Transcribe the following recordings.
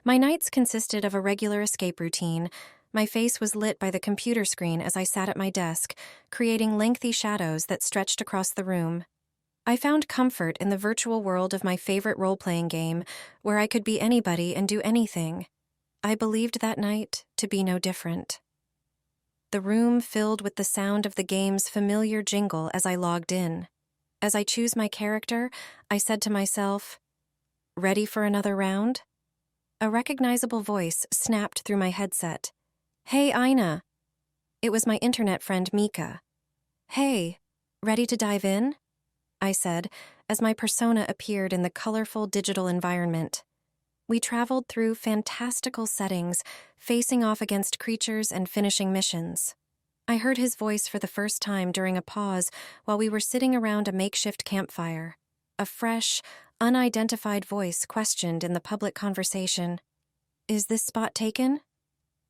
My nights consisted of a regular escape routine. My face was lit by the computer screen as I sat at my desk, creating lengthy shadows that stretched across the room. I found comfort in the virtual world of my favorite role-playing game, where I could be anybody and do anything. I believed that night to be no different. The room filled with the sound of the game's familiar jingle as I logged in. As I chose my character, I said to myself, "Ready for another round?" A recognizable voice snapped through my headset. "Hey, Ina." It was my internet friend Mika. "Hey, ready to dive in?" I said, as my persona appeared in the colorful digital environment. We traveled through fantastical settings, facing off against creatures and finishing missions. I heard his voice for the first time during a pause while we were sitting around a makeshift campfire. A fresh, unidentified voice questioned in the public conversation, "Is this spot taken?"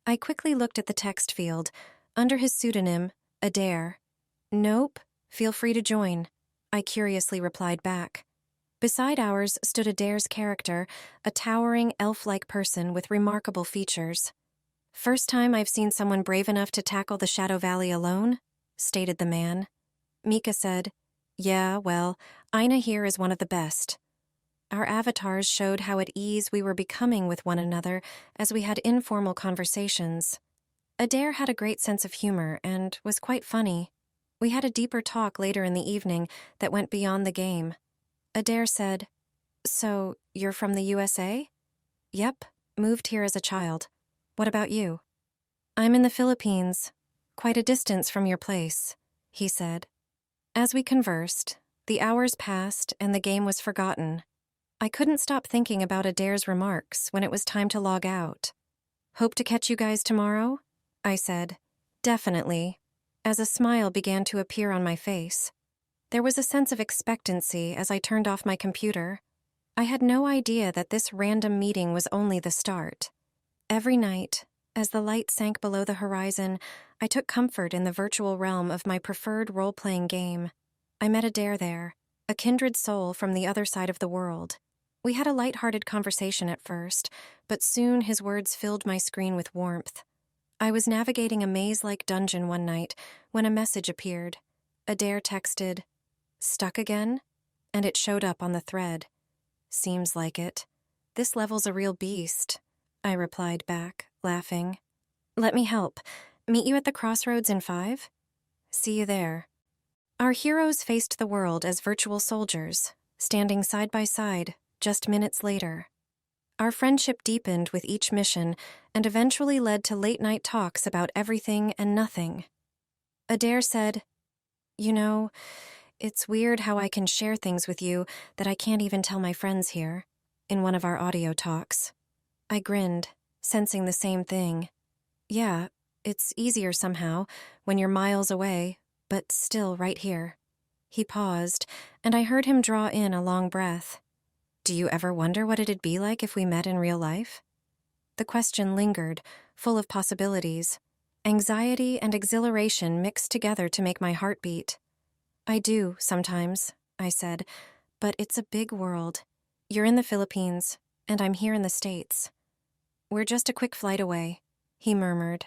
I quickly looked at the text field. Under his pseudonym, Adair. "Nope, feel free to join," I curiously replied back. Beside ours stood Adair's character, a towering elf-like person with remarkable features. "First time I've seen someone brave enough to tackle the Shadow Valley alone," stated the man. Mika said, "Yeah, well, Ina here is one of the best." Our avatars showed how at ease we were becoming with one another as we had informal conversations. Adair had a great sense of humor and was quite funny. We had a deeper talk later in the evening that went beyond the game. Adair said, "So, you're from the USA?" "Yep, moved here as a child. What about you?" "I'm in the Philippines, quite a distance from your place," he said. As we conversed, the hours passed and the game was forgotten. I couldn't stop thinking about Adair's remarks when it was time to log out. "Hope to catch you guys tomorrow?" I said. "Definitely," as a smile began to appear on my face. There was a sense of expectancy as I turned off my computer. I had no idea that this random meeting was only the start. Every night, as the light sank below the horizon, I took comfort in the virtual realm of my preferred role-playing game. I met Adair there, a kindred soul from the other side of the world. We had a light-hearted conversation at first, but soon his words filled my screen with warmth. I was navigating a maze-like dungeon one night when a message appeared. Adair texted, "Stuck again?" And it showed up on the thread. "Seems like it. This level's a real beast," I replied back, laughing. "Let me help. Meet you at the crossroads in 5? See you there." Our heroes faced the world as virtual soldiers, standing side by side, just minutes later. Our friendship deepened with each mission and eventually led to late-night talks about everything and nothing. Adair said, "You know, it's weird how I can share things with you that I can't even tell my friends here," in one of our audio talks. I grinned, sensing the same thing. "Yeah, it's easier somehow, when you're miles away, but still right here." He paused, and I heard him draw in a long breath. "Do you ever wonder what it'd be like if we met in real life?" The question lingered, full of possibilities. Anxiety and exhilaration mixed together to make my heart beat. "I do, sometimes," I said, "but it's a big world. You're in the Philippines, and I'm here in the States." "We're just a quick flight away," he murmured.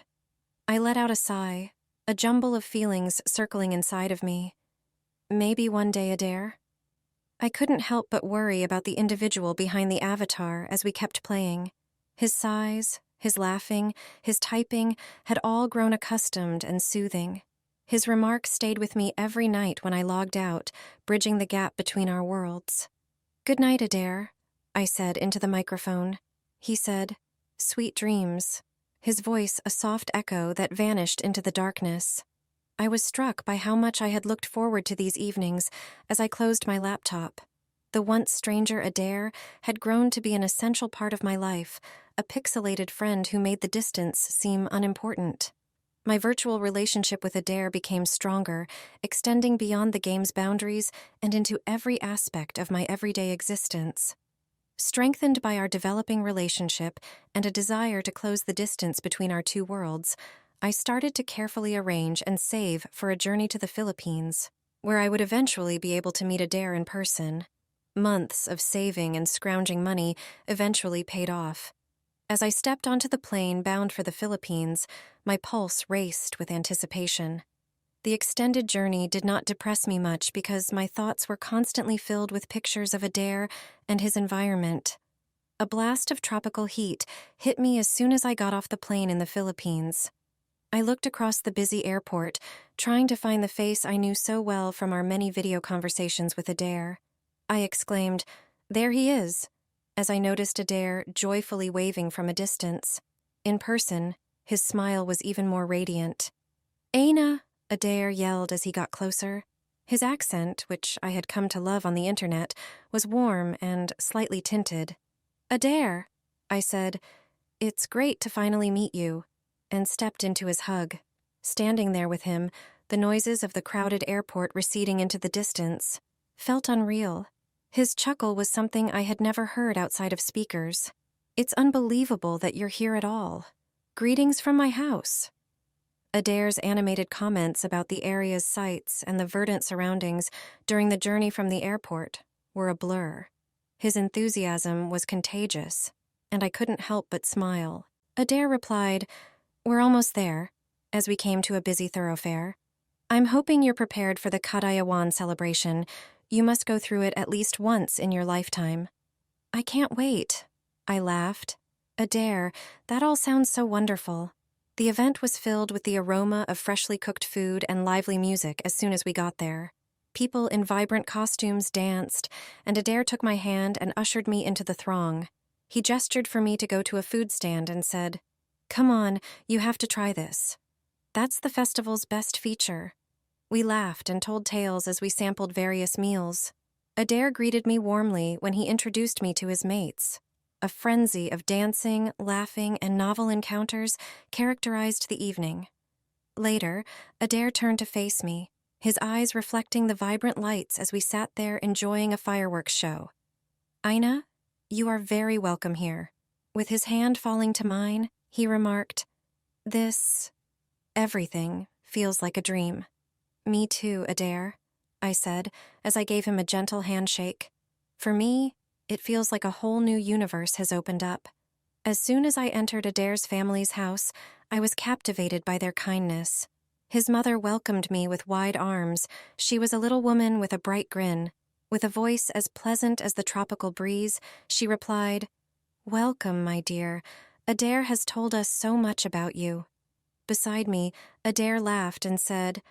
I let out a sigh, a jumble of feelings circling inside of me. Maybe one day, Adair. I couldn't help but worry about the individual behind the avatar as we kept playing. His sighs, his laughing, his typing had all grown accustomed and soothing. His remarks stayed with me every night when I logged out, bridging the gap between our worlds. "Good night, Adair," I said into the microphone. He said, "Sweet dreams," his voice a soft echo that vanished into the darkness. I was struck by how much I had looked forward to these evenings as I closed my laptop. The once stranger Adair had grown to be an essential part of my life, a pixelated friend who made the distance seem unimportant. My virtual relationship with Adair became stronger, extending beyond the game's boundaries and into every aspect of my everyday existence. Strengthened by our developing relationship and a desire to close the distance between our two worlds, I started to carefully arrange and save for a journey to the Philippines, where I would eventually be able to meet Adair in person. Months of saving and scrounging money eventually paid off. As I stepped onto the plane bound for the Philippines, my pulse raced with anticipation. The extended journey did not depress me much because my thoughts were constantly filled with pictures of Adair and his environment. A blast of tropical heat hit me as soon as I got off the plane in the Philippines. I looked across the busy airport, trying to find the face I knew so well from our many video conversations with Adair. I exclaimed, "There he is," as I noticed Adair joyfully waving from a distance. In person, his smile was even more radiant. "Aina!" Adair yelled as he got closer. His accent, which I had come to love on the internet, was warm and slightly tinted. "Adair," I said, "it's great to finally meet you," and stepped into his hug. Standing there with him, the noises of the crowded airport receding into the distance, felt unreal. His chuckle was something I had never heard outside of speakers. "It's unbelievable that you're here at all. Greetings from my house." Adair's animated comments about the area's sights and the verdant surroundings during the journey from the airport were a blur. His enthusiasm was contagious, and I couldn't help but smile. Adair replied, "We're almost there," as we came to a busy thoroughfare. "I'm hoping you're prepared for the Kadayawan celebration. You must go through it at least once in your lifetime." "I can't wait," I laughed. "Adair, that all sounds so wonderful." The event was filled with the aroma of freshly cooked food and lively music as soon as we got there. People in vibrant costumes danced, and Adair took my hand and ushered me into the throng. He gestured for me to go to a food stand and said, "Come on, you have to try this. That's the festival's best feature." We laughed and told tales as we sampled various meals. Adair greeted me warmly when he introduced me to his mates. A frenzy of dancing, laughing, and novel encounters characterized the evening. Later, Adair turned to face me, his eyes reflecting the vibrant lights as we sat there enjoying a fireworks show. "Aina, you are very welcome here." With his hand falling to mine, he remarked, "Everything feels like a dream." "Me too, Adair," I said as I gave him a gentle handshake. "For me, it feels like a whole new universe has opened up." As soon as I entered Adair's family's house, I was captivated by their kindness. His mother welcomed me with wide arms. She was a little woman with a bright grin. With a voice as pleasant as the tropical breeze, she replied, "Welcome, my dear. Adair has told us so much about you." Beside me, Adair laughed and said,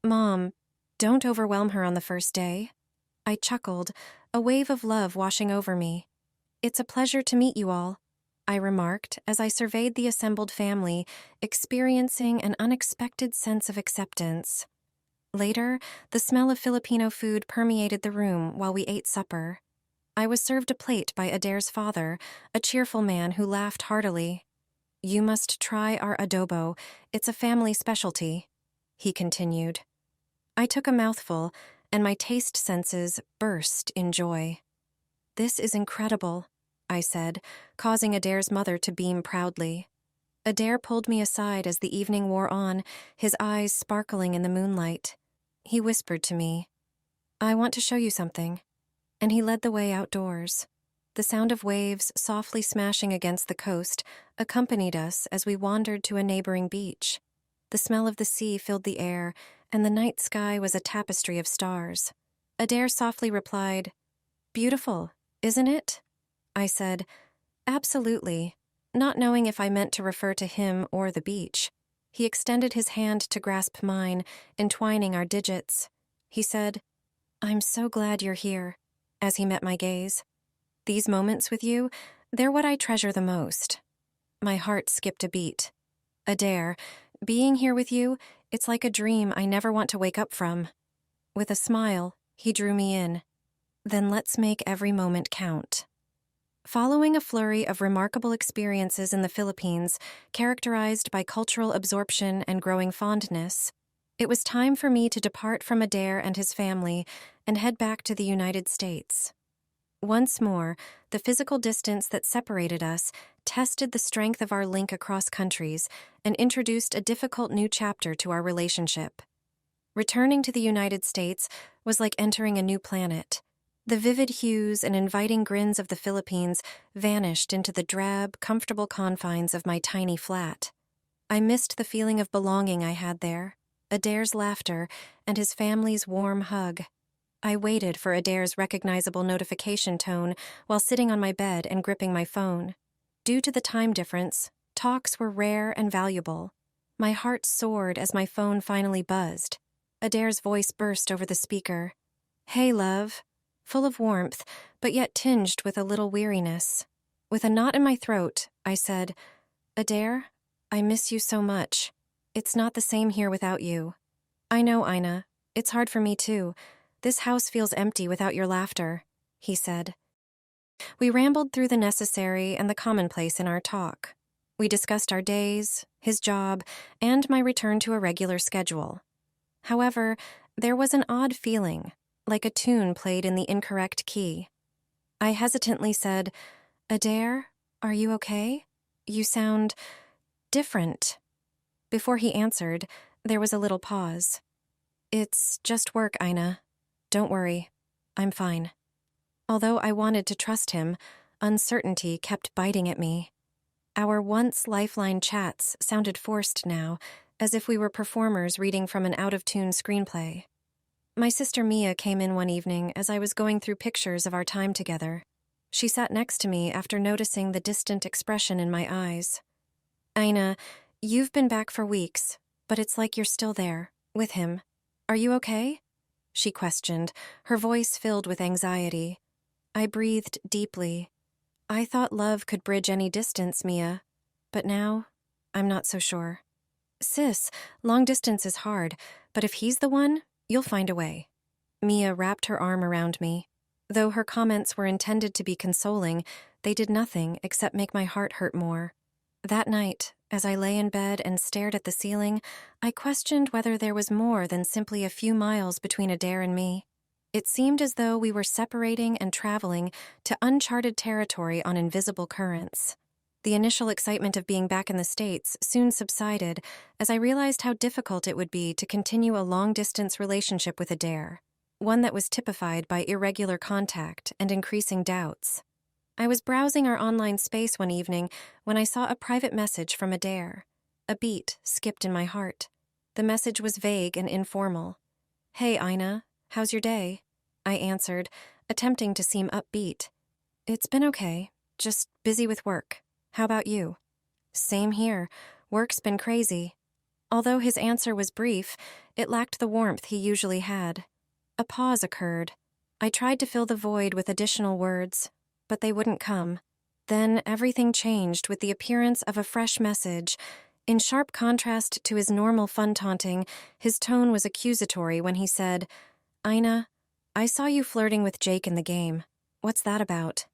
"Mom, don't overwhelm her on the first day." I chuckled, a wave of love washing over me. "It's a pleasure to meet you all," I remarked as I surveyed the assembled family, experiencing an unexpected sense of acceptance. Later, the smell of Filipino food permeated the room while we ate supper. I was served a plate by Adair's father, a cheerful man who laughed heartily. "You must try our adobo. It's a family specialty," he continued. I took a mouthful, and my taste senses burst in joy. "This is incredible," I said, causing Adair's mother to beam proudly. Adair pulled me aside as the evening wore on, his eyes sparkling in the moonlight. He whispered to me, "I want to show you something," and he led the way outdoors. The sound of waves softly smashing against the coast accompanied us as we wandered to a neighboring beach. The smell of the sea filled the air, and the night sky was a tapestry of stars. Adair softly replied, "Beautiful, isn't it?" I said, "Absolutely," not knowing if I meant to refer to him or the beach. He extended his hand to grasp mine, entwining our digits. He said, "I'm so glad you're here," as he met my gaze. "These moments with you, they're what I treasure the most." My heart skipped a beat. "Adair, being here with you, it's like a dream I never want to wake up from." With a smile, he drew me in. "Then let's make every moment count." Following a flurry of remarkable experiences in the Philippines, characterized by cultural absorption and growing fondness, it was time for me to depart from Adair and his family and head back to the United States. Once more, the physical distance that separated us tested the strength of our link across countries and introduced a difficult new chapter to our relationship. Returning to the United States was like entering a new planet. The vivid hues and inviting grins of the Philippines vanished into the drab, comfortable confines of my tiny flat. I missed the feeling of belonging I had there, Adair's laughter, and his family's warm hug. I waited for Adair's recognizable notification tone while sitting on my bed and gripping my phone. Due to the time difference, talks were rare and valuable. My heart soared as my phone finally buzzed. Adair's voice burst over the speaker. "Hey, love." Full of warmth, but yet tinged with a little weariness. With a knot in my throat, I said, "Adair, I miss you so much. It's not the same here without you." "I know, Ina. It's hard for me too. This house feels empty without your laughter," he said. We rambled through the necessary and the commonplace in our talk. We discussed our days, his job, and my return to a regular schedule. However, there was an odd feeling, like a tune played in the incorrect key. I hesitantly said, "Adair, are you okay? You sound different." Before he answered, there was a little pause. "It's just work, Ina. Don't worry. I'm fine." Although I wanted to trust him, uncertainty kept biting at me. Our once lifeline chats sounded forced now, as if we were performers reading from an out-of-tune screenplay. My sister Mia came in one evening as I was going through pictures of our time together. She sat next to me after noticing the distant expression in my eyes. "Ina, you've been back for weeks, but it's like you're still there, with him. Are you okay?" she questioned, her voice filled with anxiety. I breathed deeply. I thought love could bridge any distance, Mia, but now I'm not so sure. "Sis, long distance is hard, but if he's the one, you'll find a way." Mia wrapped her arm around me. Though her comments were intended to be consoling, they did nothing except make my heart hurt more. That night, as I lay in bed and stared at the ceiling, I questioned whether there was more than simply a few miles between Adair and me. It seemed as though we were separating and traveling to uncharted territory on invisible currents. The initial excitement of being back in the States soon subsided as I realized how difficult it would be to continue a long-distance relationship with Adair, one that was typified by irregular contact and increasing doubts. I was browsing our online space one evening when I saw a private message from Adair. A beat skipped in my heart. The message was vague and informal. "Hey, Ina, how's your day?" I answered, attempting to seem upbeat. "It's been okay, just busy with work. How about you?" "Same here. Work's been crazy." Although his answer was brief, it lacked the warmth he usually had. A pause occurred. I tried to fill the void with additional words, but they wouldn't come. Then everything changed with the appearance of a fresh message. In sharp contrast to his normal fun taunting, his tone was accusatory when he said, "Ina, I saw you flirting with Jake in the game. What's that about?"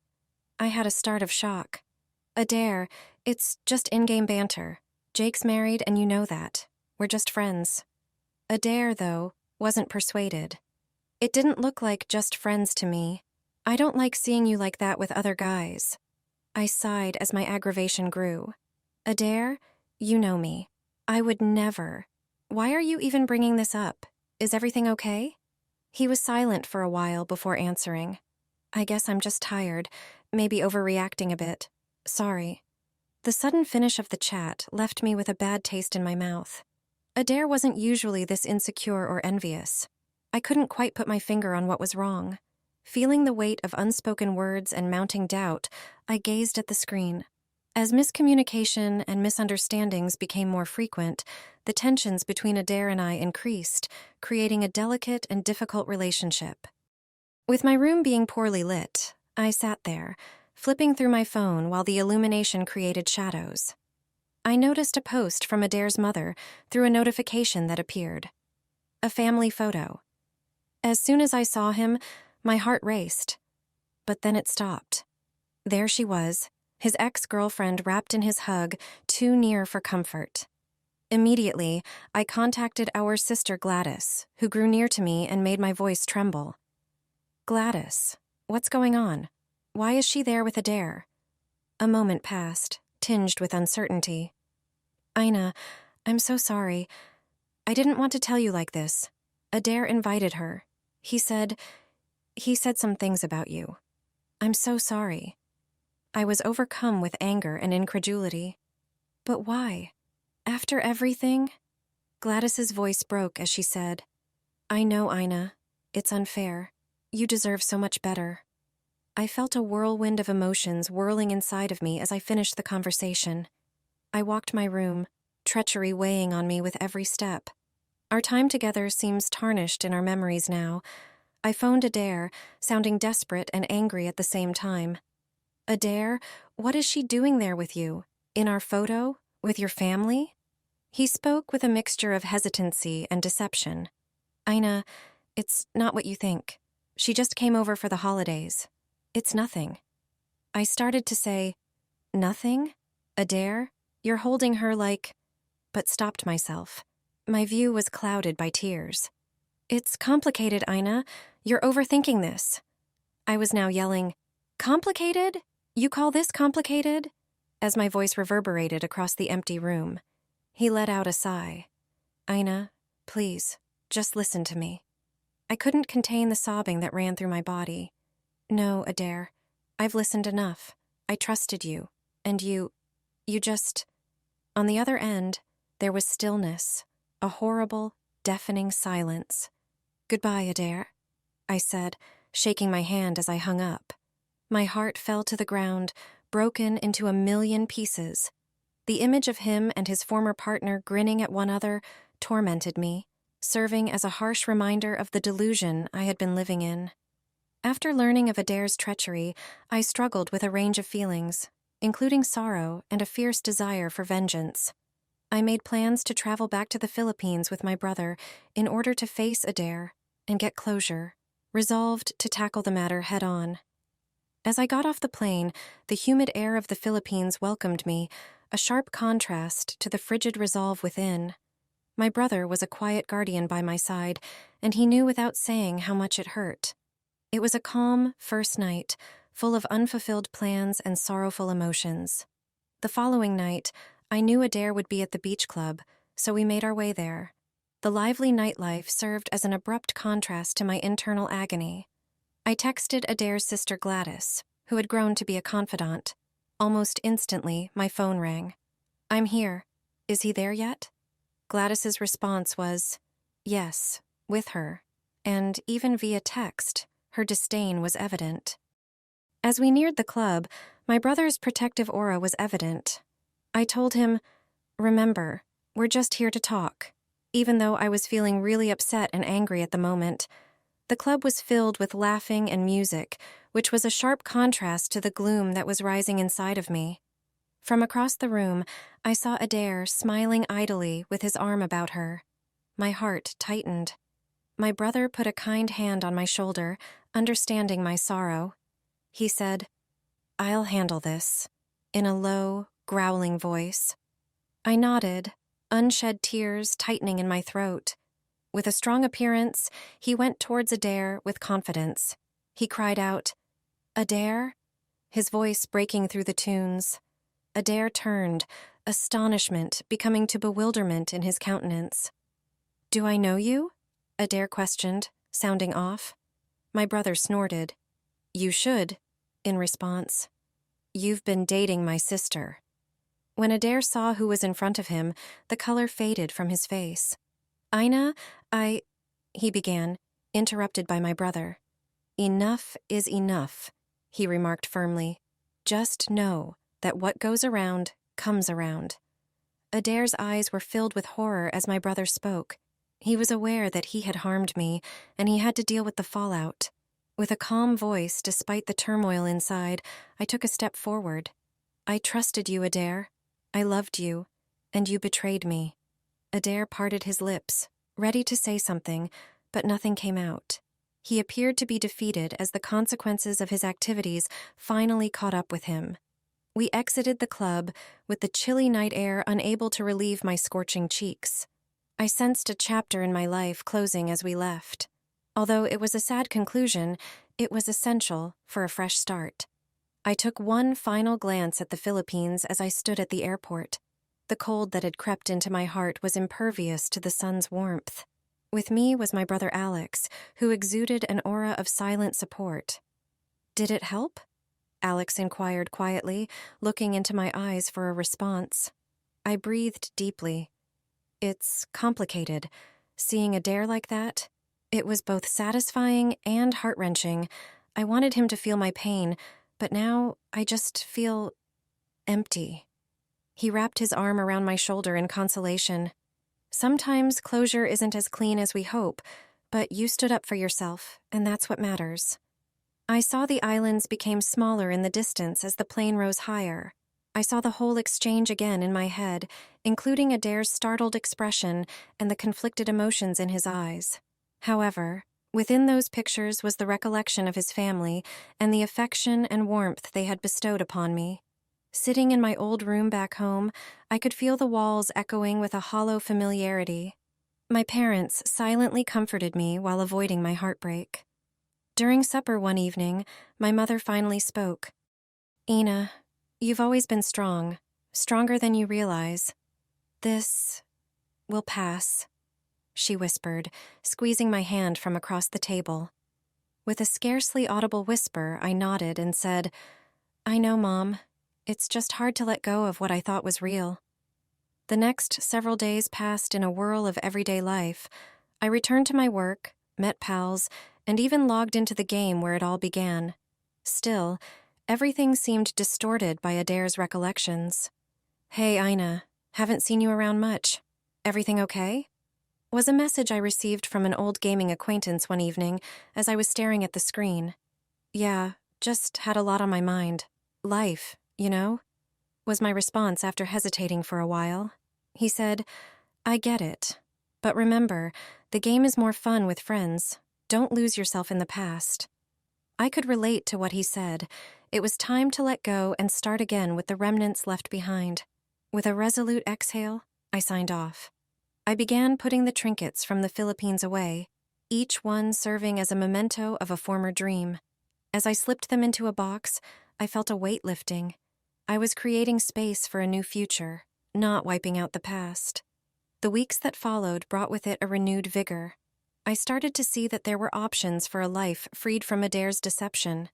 I had a start of shock. "Adair, it's just in-game banter. Jake's married and you know that. We're just friends." Adair, though, wasn't persuaded. "It didn't look like just friends to me. I don't like seeing you like that with other guys." I sighed as my aggravation grew. "Adair, you know me. I would never. Why are you even bringing this up? Is everything okay?" He was silent for a while before answering. "I guess I'm just tired, maybe overreacting a bit. Sorry." The sudden finish of the chat left me with a bad taste in my mouth. Adair wasn't usually this insecure or envious. I couldn't quite put my finger on what was wrong. Feeling the weight of unspoken words and mounting doubt, I gazed at the screen. As miscommunication and misunderstandings became more frequent, the tensions between Adair and I increased, creating a delicate and difficult relationship. With my room being poorly lit, I sat there, flipping through my phone while the illumination created shadows. I noticed a post from Adair's mother through a notification that appeared. A family photo. As soon as I saw him, my heart raced. But then it stopped. There she was, his ex-girlfriend wrapped in his hug, too near for comfort. Immediately, I contacted our sister Gladys, who grew near to me and made my voice tremble. "Gladys, what's going on? Why is she there with Adair?" A moment passed, tinged with uncertainty. "Ina, I'm so sorry. I didn't want to tell you like this. Adair invited her. He said, He said some things about you. I'm so sorry. I was overcome with anger and incredulity. But why? After everything? Gladys's voice broke as she said, I know, Ina. It's unfair. You deserve so much better. I felt a whirlwind of emotions whirling inside of me as I finished the conversation. I walked my room, treachery weighing on me with every step. Our time together seems tarnished in our memories now. I phoned Adair, sounding desperate and angry at the same time. Adair, what is she doing there with you? In our photo? With your family? He spoke with a mixture of hesitancy and deception. Ina, it's not what you think. She just came over for the holidays. It's nothing. I started to say, nothing? Adair? You're holding her like... but stopped myself. My view was clouded by tears. It's complicated, Ina. You're overthinking this. I was now yelling, complicated? You call this complicated? As my voice reverberated across the empty room. He let out a sigh. Ina, please, just listen to me. I couldn't contain the sobbing that ran through my body. No, Adair, I've listened enough. I trusted you, and you just... On the other end, there was stillness, a horrible, deafening silence. Goodbye, Adair, I said, shaking my hand as I hung up. My heart fell to the ground, broken into a million pieces. The image of him and his former partner grinning at one another tormented me, serving as a harsh reminder of the delusion I had been living in. After learning of Adair's treachery, I struggled with a range of feelings, including sorrow and a fierce desire for vengeance. I made plans to travel back to the Philippines with my brother in order to face Adair and get closure, resolved to tackle the matter head-on. As I got off the plane, the humid air of the Philippines welcomed me, a sharp contrast to the frigid resolve within. My brother was a quiet guardian by my side, and he knew without saying how much it hurt. It was a calm first night, full of unfulfilled plans and sorrowful emotions. The following night, I knew Adair would be at the beach club, so we made our way there. The lively nightlife served as an abrupt contrast to my internal agony. I texted Adair's sister Gladys, who had grown to be a confidant. Almost instantly, my phone rang. I'm here. Is he there yet? Gladys's response was, yes, with her. And even via text, her disdain was evident. As we neared the club, my brother's protective aura was evident. I told him, remember, we're just here to talk. Even though I was feeling really upset and angry at the moment, the club was filled with laughing and music, which was a sharp contrast to the gloom that was rising inside of me. From across the room, I saw Adair smiling idly with his arm about her. My heart tightened. My brother put a kind hand on my shoulder, understanding my sorrow. He said, I'll handle this, in a low, growling voice. I nodded, unshed tears tightening in my throat. With a strong appearance, he went towards Adair with confidence. He cried out, Adair? His voice breaking through the tunes. Adair turned, astonishment becoming to bewilderment in his countenance. Do I know you? Adair questioned, sounding off. My brother snorted. You should, in response. You've been dating my sister. When Adair saw who was in front of him, the color faded from his face. Ina, he began, interrupted by my brother. Enough is enough, he remarked firmly. Just know that what goes around comes around. Adair's eyes were filled with horror as my brother spoke. He was aware that he had harmed me, and he had to deal with the fallout. With a calm voice, despite the turmoil inside, I took a step forward. I trusted you, Adair. I loved you, and you betrayed me. Adair parted his lips, ready to say something, but nothing came out. He appeared to be defeated as the consequences of his activities finally caught up with him. We exited the club, with the chilly night air unable to relieve my scorching cheeks. I sensed a chapter in my life closing as we left. Although it was a sad conclusion, it was essential for a fresh start. I took one final glance at the Philippines as I stood at the airport. The cold that had crept into my heart was impervious to the sun's warmth. With me was my brother Alex, who exuded an aura of silent support. Did it help? Alex inquired quietly, looking into my eyes for a response. I breathed deeply. It's complicated. Seeing a dare like that, it was both satisfying and heart-wrenching. I wanted him to feel my pain, but now I just feel empty. He wrapped his arm around my shoulder in consolation. Sometimes closure isn't as clean as we hope, but you stood up for yourself, and that's what matters. I saw the islands became smaller in the distance as the plane rose higher. I saw the whole exchange again in my head, including Adair's startled expression and the conflicted emotions in his eyes. However, within those pictures was the recollection of his family and the affection and warmth they had bestowed upon me. Sitting in my old room back home, I could feel the walls echoing with a hollow familiarity. My parents silently comforted me while avoiding my heartbreak. During supper one evening, my mother finally spoke. "Ina, you've always been strong, stronger than you realize. This will pass," she whispered, squeezing my hand from across the table. With a scarcely audible whisper, I nodded and said, "I know, Mom. It's just hard to let go of what I thought was real." The next several days passed in a whirl of everyday life. I returned to my work, met pals, and even logged into the game where it all began. Still, everything seemed distorted by Adair's recollections. "Hey, Ina, haven't seen you around much. Everything okay?" Was a message I received from an old gaming acquaintance one evening as I was staring at the screen. "Yeah, just had a lot on my mind. Life, you know?" was my response after hesitating for a while. He said, "I get it. But remember, the game is more fun with friends. Don't lose yourself in the past." I could relate to what he said. It was time to let go and start again with the remnants left behind. With a resolute exhale, I signed off. I began putting the trinkets from the Philippines away, each one serving as a memento of a former dream. As I slipped them into a box, I felt a weight lifting. I was creating space for a new future, not wiping out the past. The weeks that followed brought with it a renewed vigor. I started to see that there were options for a life freed from Adair's deception.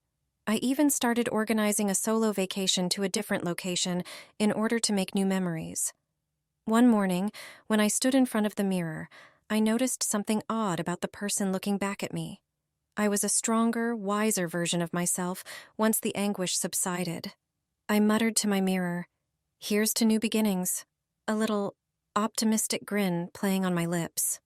I even started organizing a solo vacation to a different location in order to make new memories. One morning, when I stood in front of the mirror, I noticed something odd about the person looking back at me. I was a stronger, wiser version of myself once the anguish subsided. I muttered to my mirror, "Here's to new beginnings," a little optimistic grin playing on my lips.